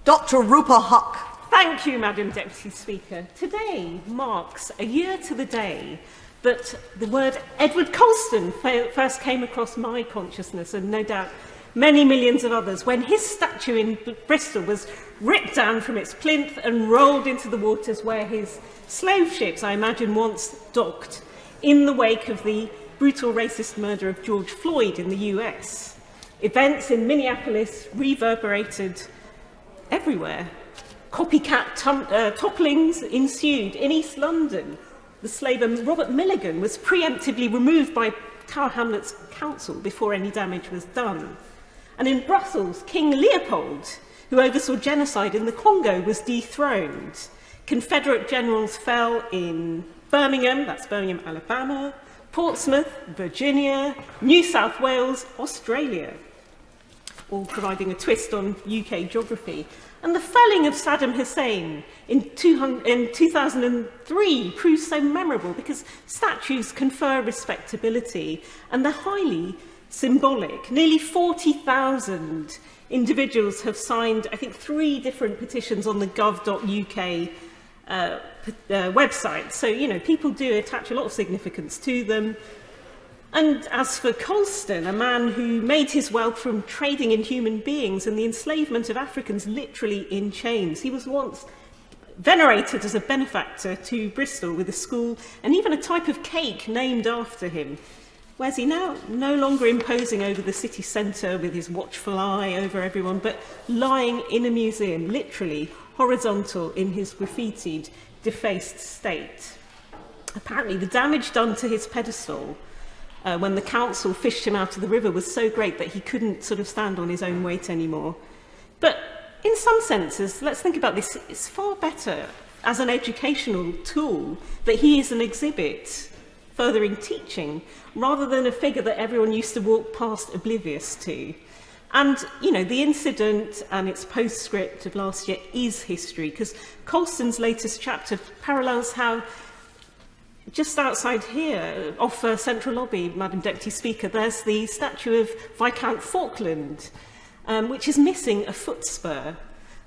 Dr. Rupa Huq. Thank you, Madam Deputy Speaker. Today marks a year to the day that the word Edward Colston first came across my consciousness, and no doubt many millions of others, when his statue in Bristol was ripped down from its plinth and rolled into the waters where his slave ships, I imagine, once docked in the wake of the brutal racist murder of George Floyd in the US. Events in Minneapolis reverberated everywhere. Copycat topplings ensued in East London. The slaver Robert Milligan was preemptively removed by Tower Hamlets Council before any damage was done. And in Brussels, King Leopold, who oversaw genocide in the Congo, was dethroned. Confederate generals fell in Birmingham, that's Birmingham, Alabama, Portsmouth, Virginia, New South Wales, Australia, all providing a twist on UK geography. And the felling of Saddam Hussein in 2003 proves so memorable because statues confer respectability and they're highly symbolic. Nearly 40,000 individuals have signed, I think, 3 different petitions on the gov.uk website. So, you know, people do attach a lot of significance to them. And as for Colston, a man who made his wealth from trading in human beings and the enslavement of Africans literally in chains, he was once venerated as a benefactor to Bristol with a school and even a type of cake named after him. Where's he now? No longer imposing over the city centre with his watchful eye over everyone, but lying in a museum, literally horizontal in his graffitied, defaced state. Apparently, the damage done to his pedestal when the council fished him out of the river was so great that he couldn't sort of stand on his own weight anymore. But in some senses, let's think about this, it's far better as an educational tool that he is an exhibit furthering teaching, rather than a figure that everyone used to walk past oblivious to. And, you know, the incident and its postscript of last year is history, because Colston's latest chapter parallels how just outside here, off Central Lobby, Madam Deputy Speaker, there's the statue of Viscount Falkland, which is missing a foot spur.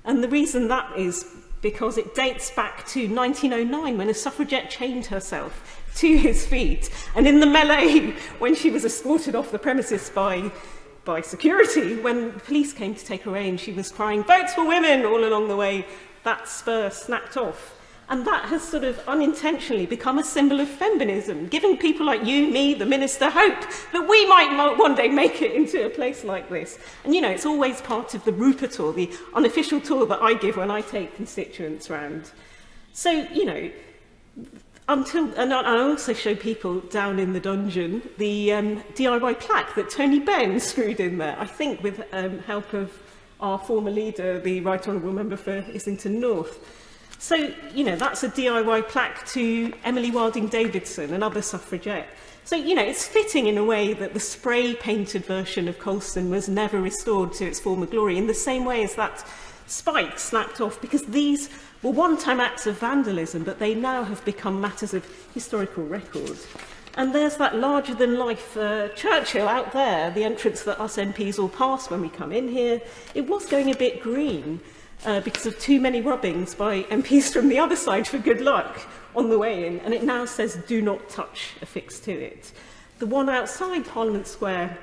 And the reason that is because it dates back to 1909, when a suffragette chained herself to his feet. And in the melee, when she was escorted off the premises by security, when the police came to take her away and she was crying, "Votes for women," all along the way, that spur snapped off. And that has sort of unintentionally become a symbol of feminism, giving people like you, me, the minister, hope that we might one day make it into a place like this. And, you know, it's always part of the Rupa tour, the unofficial tour that I give when I take constituents round. So, you know, and I also show people down in the dungeon the DIY plaque that Tony Benn screwed in there, I think with help of our former leader, the Right Honourable Member for Islington North. So, you know, that's a DIY plaque to Emily Wilding-Davidson, another suffragette. So, you know, it's fitting in a way that the spray-painted version of Colston was never restored to its former glory, in the same way as that spike snapped off, because these were one-time acts of vandalism, but they now have become matters of historical record. And there's that larger-than-life Churchill out there, the entrance that us MPs all pass when we come in here. It was going a bit green, because of too many rubbings by MPs from the other side for good luck on the way in, and it now says "do not touch" affixed to it. The one outside Parliament Square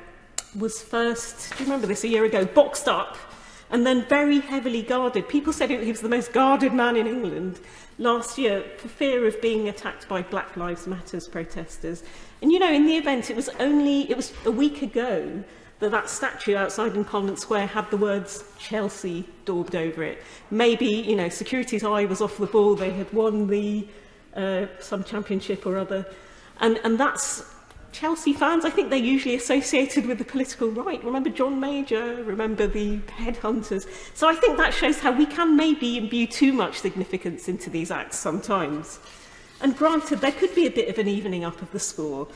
was first, do you remember this, a year ago, boxed up and then very heavily guarded. People said he was the most guarded man in England last year for fear of being attacked by Black Lives Matter protesters. And, you know, in the event, it was a week ago that statue outside in Parliament Square had the words Chelsea daubed over it. Maybe, you know, security's eye was off the ball, they had won the some championship or other. And that's Chelsea fans, I think they're usually associated with the political right. Remember John Major, remember the headhunters. So I think that shows how we can maybe imbue too much significance into these acts sometimes. And granted, there could be a bit of an evening up of the score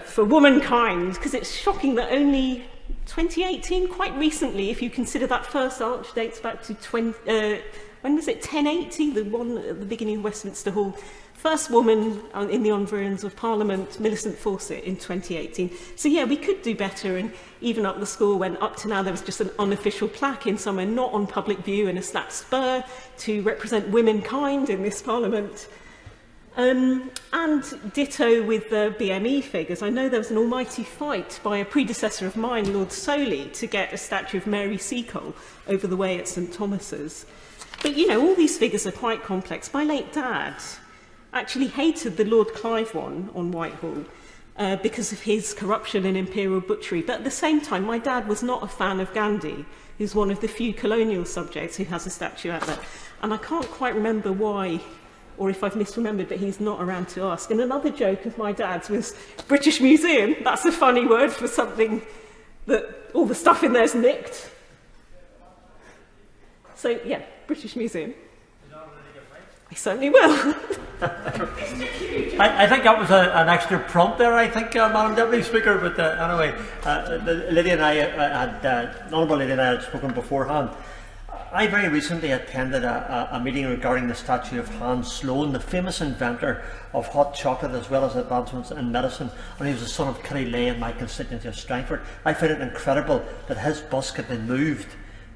for womankind, because it's shocking that only 2018, quite recently, if you consider that first arch dates back to when was it, 1080, the one at the beginning of Westminster Hall, first woman in the environs of Parliament, Millicent Fawcett, in 2018. So yeah, we could do better and even up the score when up to now there was just an unofficial plaque in somewhere not on public view in a snap spur to represent womankind in this Parliament. And ditto with the BME figures. I know there was an almighty fight by a predecessor of mine, Lord Soley, to get a statue of Mary Seacole over the way at St Thomas's. But, you know, all these figures are quite complex. My late dad actually hated the Lord Clive one on Whitehall because of his corruption and imperial butchery. But at the same time, my dad was not a fan of Gandhi, who's one of the few colonial subjects who has a statue out there. And I can't quite remember why, or if I've misremembered, but he's not around to ask. And another joke of my dad's was British Museum. That's a funny word for something that all the stuff in there's nicked. So, yeah, British Museum. I certainly will. I think that was an extra prompt there, I think, Madam Deputy Speaker. But anyway, Lydia and I Honourable Lydia and I had spoken beforehand. I very recently attended a meeting regarding the statue of Hans Sloane, the famous inventor of hot chocolate as well as advancements in medicine, and he was the son of Kitty Leigh in my constituency of Strangford. I find it incredible that his bust had been moved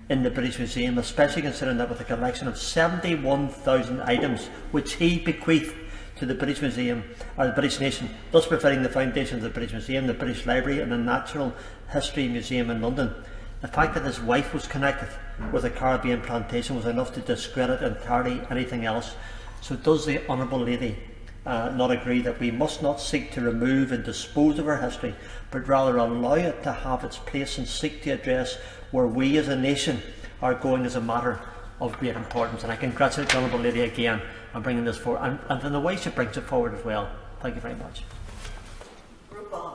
in the British Museum, especially considering that with a collection of 71,000 items which he bequeathed to the British Museum, or the British nation, thus providing the foundation of the British Museum, the British Library and the Natural History Museum in London. The fact that his wife was connected with a Caribbean plantation was enough to discredit entirely anything else. So does the Honourable Lady not agree that we must not seek to remove and dispose of our history, but rather allow it to have its place and seek to address where we as a nation are going as a matter of great importance? And I congratulate the Honourable Lady again on bringing this forward, and in the way she brings it forward as well. Thank you very much.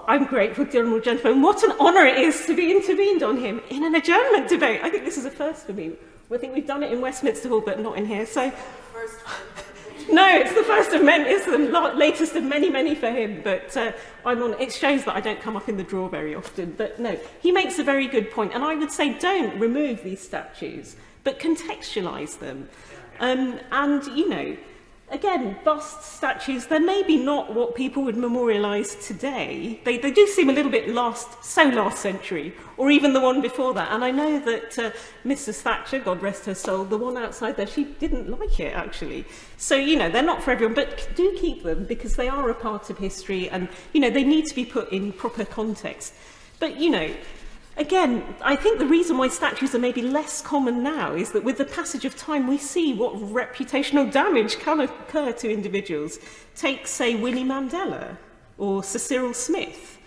I'm grateful to the Honourable Gentleman. What an honour it is to be intervened on him in an adjournment debate. I think this is a first for me. I think we've done it in Westminster Hall, but not in here. So, no, it's the first of many. It's the latest of many, many for him. But it shows that I don't come up in the draw very often. But no, he makes a very good point. And I would say don't remove these statues, but contextualise them. And, you know, again, busts, statues, they're maybe not what people would memorialise today. They do seem a little bit last century, or even the one before that. And I know that Mrs. Thatcher, God rest her soul, the one outside there, she didn't like it, actually. So, you know, they're not for everyone, but do keep them because they are a part of history and, you know, they need to be put in proper context. But, you know, again, I think the reason why statues are maybe less common now is that with the passage of time we see what reputational damage can occur to individuals. Take, say, Winnie Mandela, or Sir Cyril Smith,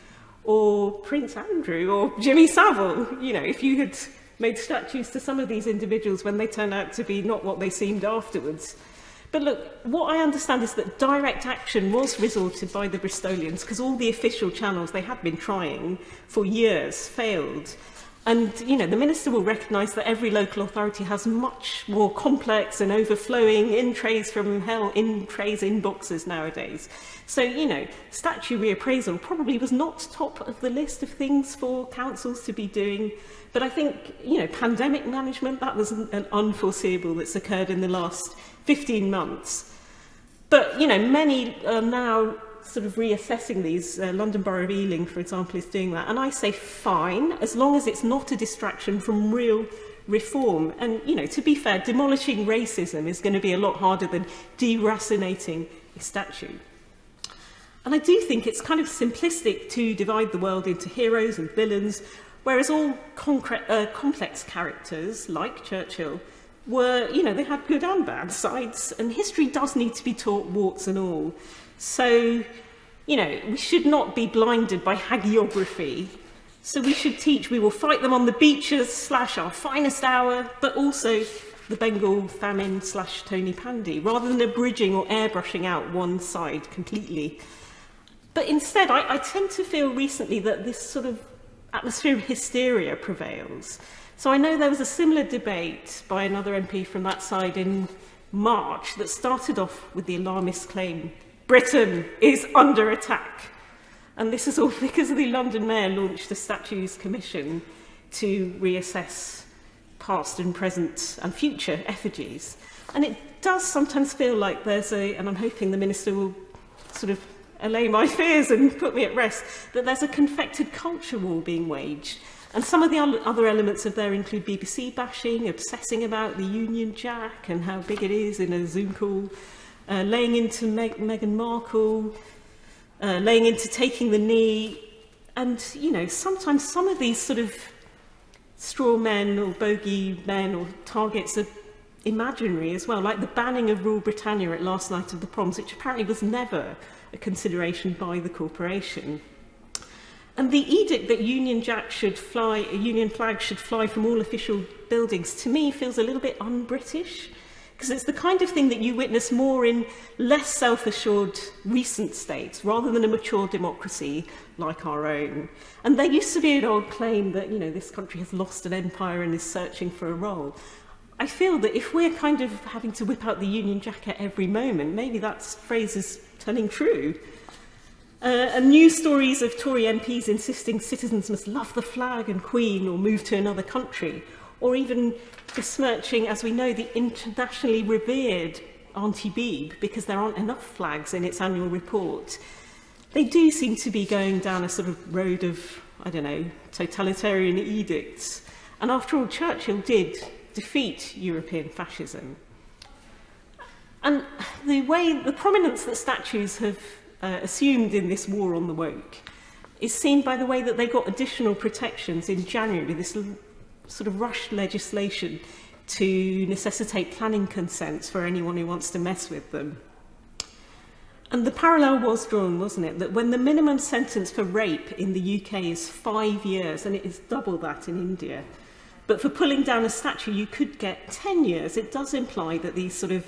or Prince Andrew, or Jimmy Savile. You know, if you had made statues to some of these individuals when they turned out to be not what they seemed afterwards. But look, what I understand is that direct action was resorted by the Bristolians because all the official channels they had been trying for years failed. And, you know, the Minister will recognise that every local authority has much more complex and overflowing in-trays from hell, in-trays inboxes nowadays. So, you know, statue reappraisal probably was not top of the list of things for councils to be doing. But I think, you know, pandemic management, that was an unforeseeable that's occurred in the last 15 months. But, you know, many are now sort of reassessing these. London Borough of Ealing, for example, is doing that. And I say fine, as long as it's not a distraction from real reform. And, you know, to be fair, demolishing racism is going to be a lot harder than deracinating a statue. And I do think it's kind of simplistic to divide the world into heroes and villains, whereas all complex characters, like Churchill, were, you know, they had good and bad sides, and history does need to be taught warts and all. So, you know, we should not be blinded by hagiography. So we should teach, we will fight them on the beaches / our finest hour, but also the Bengal famine / Tony Pandy, rather than abridging or airbrushing out one side completely. But instead, I tend to feel recently that this sort of atmosphere of hysteria prevails. So I know there was a similar debate by another MP from that side in March that started off with the alarmist claim, Britain is under attack. And this is all because the London Mayor launched a Statues Commission to reassess past and present and future effigies. And it does sometimes feel like there's and I'm hoping the Minister will sort of allay my fears and put me at rest, that there's a confected culture war being waged. And some of the other elements of there include BBC bashing, obsessing about the Union Jack and how big it is in a Zoom call, laying into Meghan Markle, laying into taking the knee. And, you know, sometimes some of these sort of straw men or bogey men or targets are imaginary as well, like the banning of Rule Britannia at last night of the proms, which apparently was never a consideration by the corporation. And the edict that Union Jack should fly, a Union flag should fly from all official buildings, to me feels a little bit un-British, because it's the kind of thing that you witness more in less self-assured recent states, rather than a mature democracy like our own. And there used to be an old claim that, you know, this country has lost an empire and is searching for a role. I feel that if we're kind of having to whip out the Union Jack at every moment, maybe that phrase is turning true. And news stories of Tory MPs insisting citizens must love the flag and Queen or move to another country, or even besmirching, as we know, the internationally revered Auntie Beeb because there aren't enough flags in its annual report. They do seem to be going down a sort of road of, I don't know, totalitarian edicts. And after all, Churchill did defeat European fascism. And the prominence that statues have assumed in this war on the woke is seen by the way that they got additional protections in January, this sort of rushed legislation to necessitate planning consents for anyone who wants to mess with them. And the parallel was drawn, wasn't it, that when the minimum sentence for rape in the UK is 5 years, and it is double that in India, but for pulling down a statue you could get 10 years, it does imply that these sort of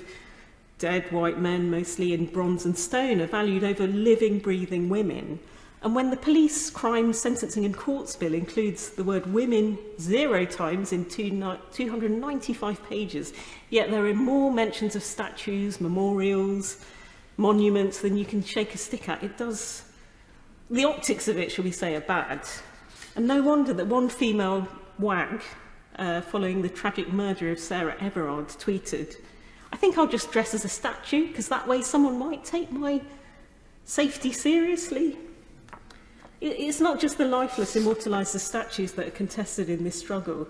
dead white men, mostly in bronze and stone, are valued over living, breathing women. And when the police crime sentencing and courts bill includes the word women 0 times in 295 pages, yet there are more mentions of statues, memorials, monuments than you can shake a stick at, it does... The optics of it, shall we say, are bad. And no wonder that one female wag, following the tragic murder of Sarah Everard, tweeted, "I think I'll just dress as a statue, because that way someone might take my safety seriously." It's not just the lifeless immortalised as statues that are contested in this struggle.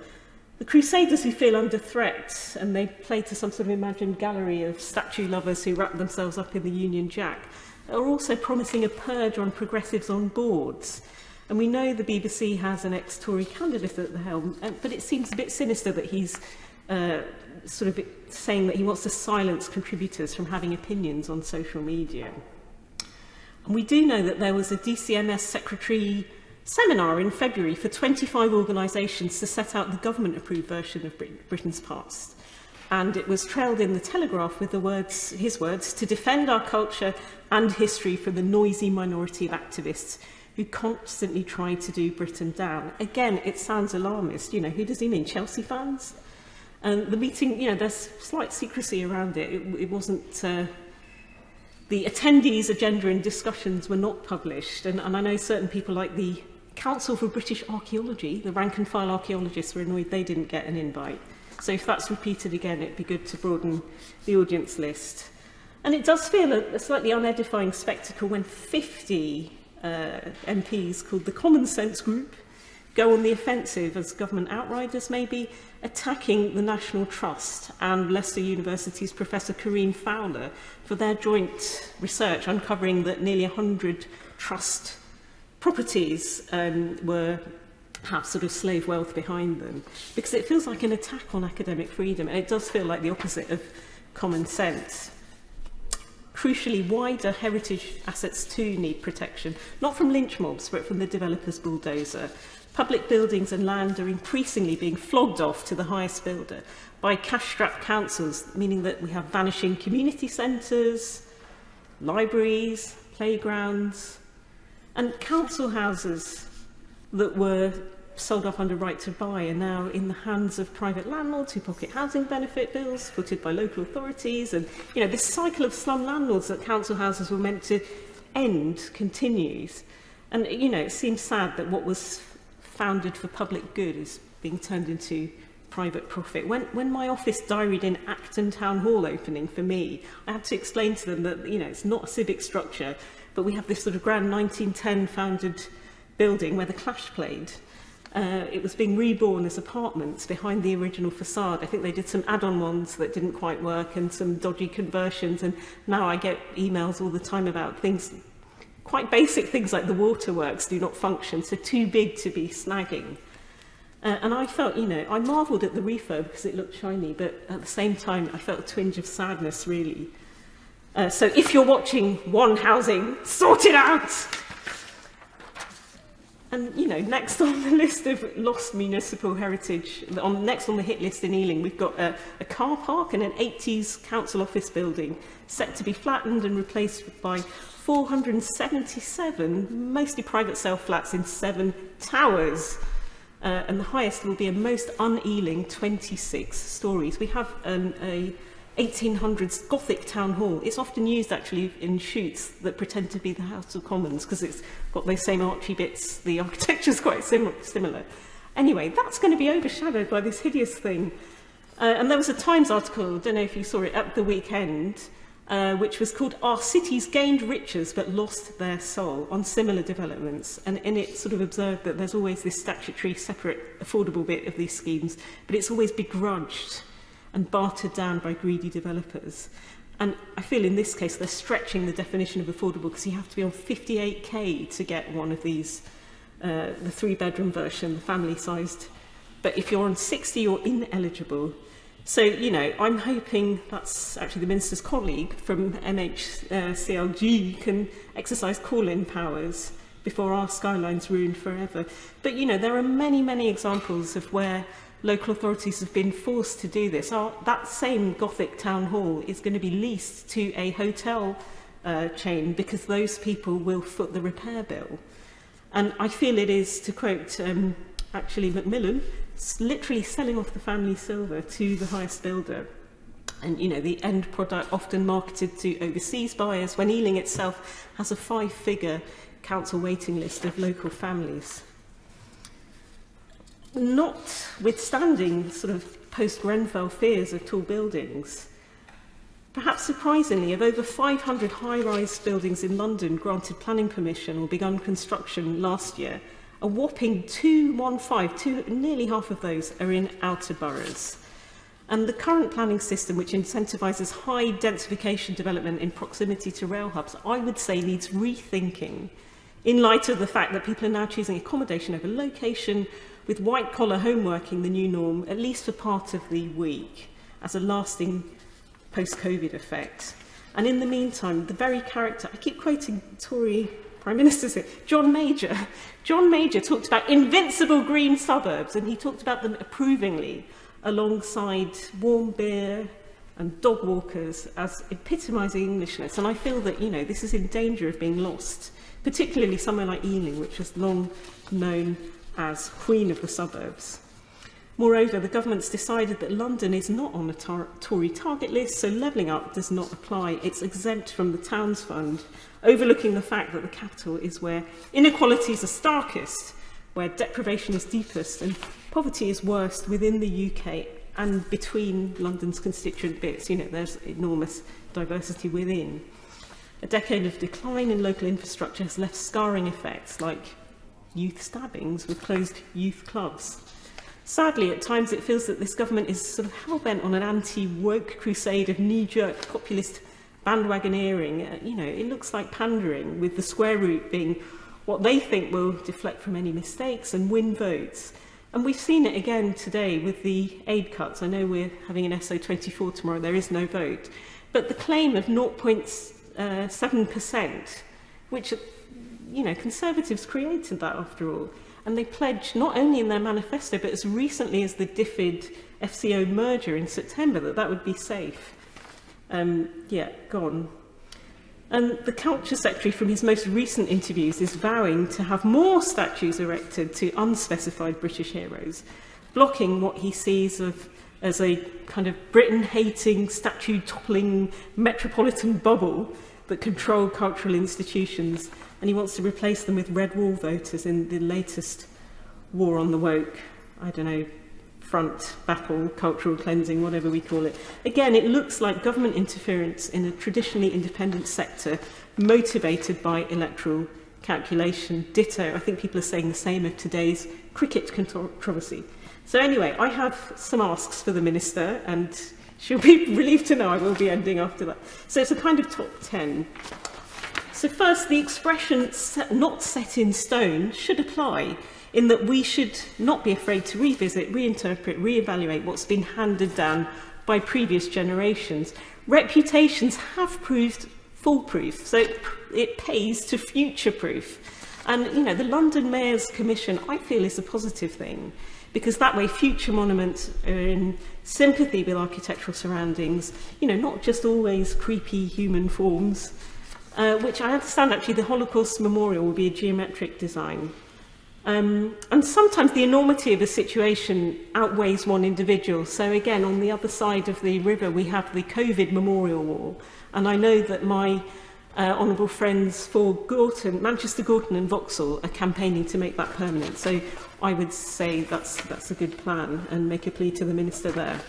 The Crusaders who feel under threat, and they play to some sort of imagined gallery of statue lovers who wrap themselves up in the Union Jack, are also promising a purge on progressives on boards. And we know the BBC has an ex-Tory candidate at the helm, but it seems a bit sinister that he's sort of saying that he wants to silence contributors from having opinions on social media. And we do know that there was a DCMS secretary seminar in February for 25 organisations to set out the government-approved version of Britain's past. And it was trailed in the Telegraph with his words, "to defend our culture and history from the noisy minority of activists who constantly try to do Britain down." Again, it sounds alarmist. You know, who does he mean? Chelsea fans? And the meeting, you know, there's slight secrecy around it. It wasn't... the attendees' agenda and discussions were not published. And I know certain people like the Council for British Archaeology, the rank-and-file archaeologists, were annoyed they didn't get an invite. So if that's repeated again, it'd be good to broaden the audience list. And it does feel a slightly unedifying spectacle when 50 MPs called the Common Sense Group go on the offensive as government outriders, maybe attacking the National Trust and Leicester University's Professor Corinne Fowler for their joint research uncovering that nearly 100 trust properties have sort of slave wealth behind them, because it feels like an attack on academic freedom, and it does feel like the opposite of common sense. Crucially, wider heritage assets too need protection, not from lynch mobs, but from the developer's bulldozer. Public buildings and land are increasingly being flogged off to the highest builder by cash-strapped councils, meaning that we have vanishing community centres, libraries, playgrounds, and council houses that were sold off under right to buy are now in the hands of private landlords who pocket housing benefit bills footed by local authorities. And, you know, this cycle of slum landlords that council houses were meant to end continues. And, you know, it seems sad that what was founded for public good is being turned into private profit. When my office diaried in Acton Town Hall opening for me, I had to explain to them that, you know, it's not a civic structure, but we have this sort of grand 1910 founded building where the Clash played. It was being reborn as apartments behind the original facade. I think they did some add-on ones that didn't quite work and some dodgy conversions, and now I get emails all the time about things, quite basic things like the waterworks do not function, so too big to be snagging. And I felt, you know, I marvelled at the refurb because it looked shiny, but at the same time I felt a twinge of sadness, really. So if you're watching One Housing, sort it out! And, you know, next on the list of lost municipal heritage, next on the hit list in Ealing, we've got a car park and an 80s council office building set to be flattened and replaced by 477, mostly private sale flats in 7 towers. And the highest will be a most un-Ealing 26 stories. We have a 1800s Gothic town hall. It's often used actually in shoots that pretend to be the House of Commons because it's got those same archy bits. The architecture's quite similar. Anyway, that's going to be overshadowed by this hideous thing. And there was a Times article, I don't know if you saw it, at the weekend, which was called "Our Cities Gained Riches But Lost Their Soul" on similar developments. And in it sort of observed that there's always this statutory, separate, affordable bit of these schemes, but it's always begrudged and bartered down by greedy developers. And I feel in this case they're stretching the definition of affordable because you have to be on 58k to get one of these, the 3-bedroom version, the family-sized. But if you're on 60, you're ineligible. So, you know, I'm hoping that's actually the Minister's colleague from MHCLG can exercise call-in powers before our skyline's ruined forever. But, you know, there are many, many examples of where local authorities have been forced to do this. That same Gothic town hall is going to be leased to a hotel chain because those people will foot the repair bill. And I feel it is, to quote actually Macmillan, literally selling off the family silver to the highest builder. And, you know, the end product often marketed to overseas buyers when Ealing itself has a 5-figure council waiting list of local families. Notwithstanding sort of post-Grenfell fears of tall buildings, perhaps surprisingly, of over 500 high-rise buildings in London granted planning permission or begun construction last year, a whopping 215, nearly half of those, are in outer boroughs. And the current planning system, which incentivises high densification development in proximity to rail hubs, I would say needs rethinking in light of the fact that people are now choosing accommodation over location, with white-collar homeworking the new norm, at least for part of the week, as a lasting post-COVID effect. And in the meantime, the very character, I keep quoting Tory Prime Ministers here, John Major. John Major talked about invincible green suburbs, and he talked about them approvingly alongside warm beer and dog walkers as epitomising Englishness. And I feel that, you know, this is in danger of being lost, particularly somewhere like Ealing, which was long known as Queen of the Suburbs. Moreover, the government's decided that London is not on the Tory target list, so levelling up does not apply. It's exempt from the Towns Fund, overlooking the fact that the capital is where inequalities are starkest, where deprivation is deepest, and poverty is worst within the UK and between London's constituent bits. You know, there's enormous diversity within. A decade of decline in local infrastructure has left scarring effects like youth stabbings with closed youth clubs. Sadly, at times it feels that this government is sort of hell-bent on an anti-woke crusade of knee-jerk populist bandwagoneering. You know, it looks like pandering, with the square root being what they think will deflect from any mistakes and win votes. And we've seen it again today with the aid cuts. I know we're having an SO24 tomorrow, there is no vote. But the claim of 0.7%, which, you know, Conservatives created that after all. And they pledged, not only in their manifesto, but as recently as the DFID FCO merger in September, that that would be safe. Yeah, gone. And the Culture Secretary, from his most recent interviews, is vowing to have more statues erected to unspecified British heroes, blocking what he sees as a kind of Britain-hating, statue-toppling metropolitan bubble that control cultural institutions. And he wants to replace them with red wall voters in the latest war on the woke, I don't know, front battle, cultural cleansing, whatever we call it. Again, it looks like government interference in a traditionally independent sector motivated by electoral calculation. Ditto, I think people are saying the same of today's cricket controversy. So anyway, I have some asks for the Minister, and she'll be relieved to know I will be ending after that. So it's a kind of top 10. So first, the expression not set in stone should apply, in that we should not be afraid to revisit, reinterpret, reevaluate what's been handed down by previous generations. Reputations have proved foolproof, so it pays to future-proof. And, you know, the London Mayor's Commission, I feel, is a positive thing, because that way future monuments are in sympathy with architectural surroundings, you know, not just always creepy human forms, which I understand actually the Holocaust Memorial will be a geometric design. And sometimes the enormity of a situation outweighs one individual. So again, on the other side of the river, we have the COVID memorial wall. And I know that my honourable friends for Gorton, Manchester, Gorton and Vauxhall are campaigning to make that permanent. So I would say that's a good plan, and make a plea to the Minister there.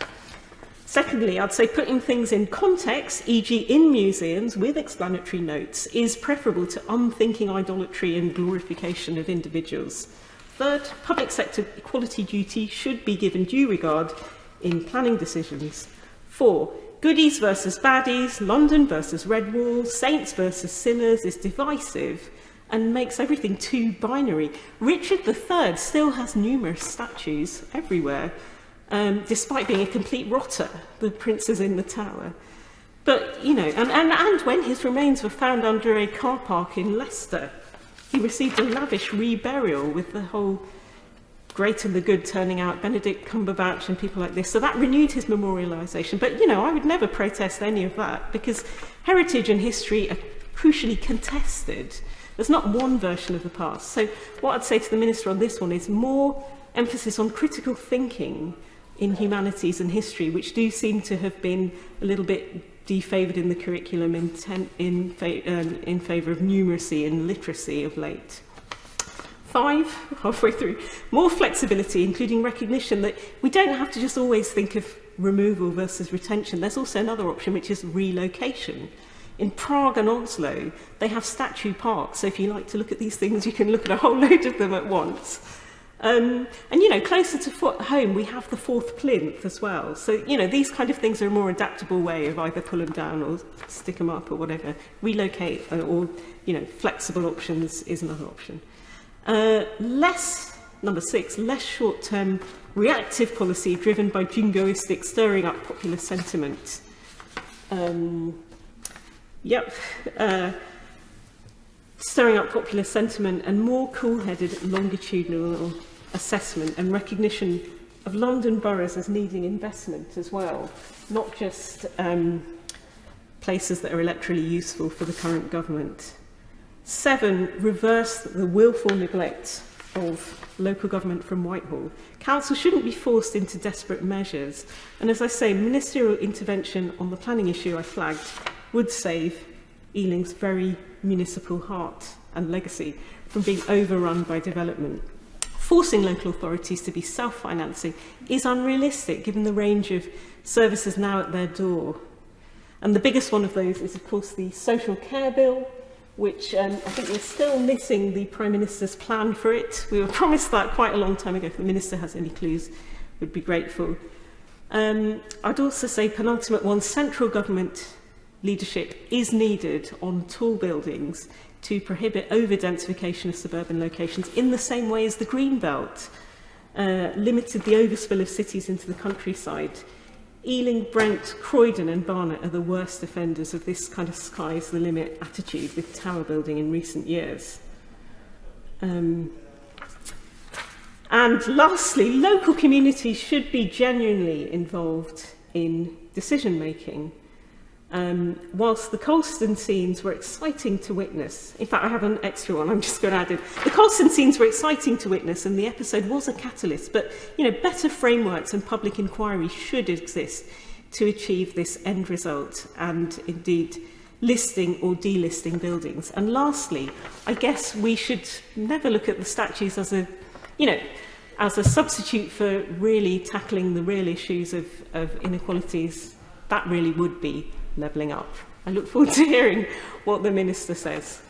Secondly, I'd say putting things in context, e.g. in museums with explanatory notes, is preferable to unthinking idolatry and glorification of individuals. Third, public sector equality duty should be given due regard in planning decisions. 4, goodies versus baddies, London versus Red Wall, saints versus sinners is divisive and makes everything too binary. Richard III still has numerous statues everywhere, despite being a complete rotter, the princes in the tower. But, you know, and when his remains were found under a car park in Leicester, he received a lavish reburial with the whole great and the good turning out, Benedict Cumberbatch and people like this. So that renewed his memorialisation. But, you know, I would never protest any of that, because heritage and history are crucially contested. There's not one version of the past. So what I'd say to the Minister on this one is more emphasis on critical thinking in humanities and history, which do seem to have been a little bit defavoured in the curriculum in favour of numeracy and literacy of late. 5, halfway through, more flexibility, including recognition that we don't have to just always think of removal versus retention. There's also another option, which is relocation. In Prague and Oslo, they have statue parks, so if you like to look at these things, you can look at a whole load of them at once. And, you know, closer to home, we have the 4th plinth as well. So, you know, these kind of things are a more adaptable way of either pull them down or stick them up or whatever. Relocate or, you know, flexible options is another option. Number 6, less short-term reactive policy driven by jingoistic stirring up popular sentiment. Stirring up popular sentiment, and more cool-headed longitudinal assessment and recognition of London boroughs as needing investment as well, not just places that are electorally useful for the current government. 7, reverse the willful neglect of local government from Whitehall. Council shouldn't be forced into desperate measures, and as I say, ministerial intervention on the planning issue I flagged would save Ealing's very municipal heart and legacy from being overrun by development. Forcing local authorities to be self-financing is unrealistic given the range of services now at their door. And the biggest one of those is, of course, the social care bill, which I think we're still missing the Prime Minister's plan for it. We were promised that quite a long time ago. If the Minister has any clues, we'd be grateful. I'd also say, penultimate one, central government leadership is needed on tall buildings to prohibit over-densification of suburban locations in the same way as the Green Belt limited the overspill of cities into the countryside. Ealing, Brent, Croydon and Barnet are the worst offenders of this kind of sky's the limit attitude with tower building in recent years. And lastly, local communities should be genuinely involved in decision making. Whilst the Colston scenes were exciting to witness, in fact I have an extra one, I'm just going to add it. The Colston scenes were exciting to witness and the episode was a catalyst, but you know, better frameworks and public inquiry should exist to achieve this end result and indeed listing or delisting buildings. And lastly, I guess we should never look at the statues as a, you know, as a substitute for really tackling the real issues of inequalities, that really would be levelling up. I look forward to hearing what the Minister says.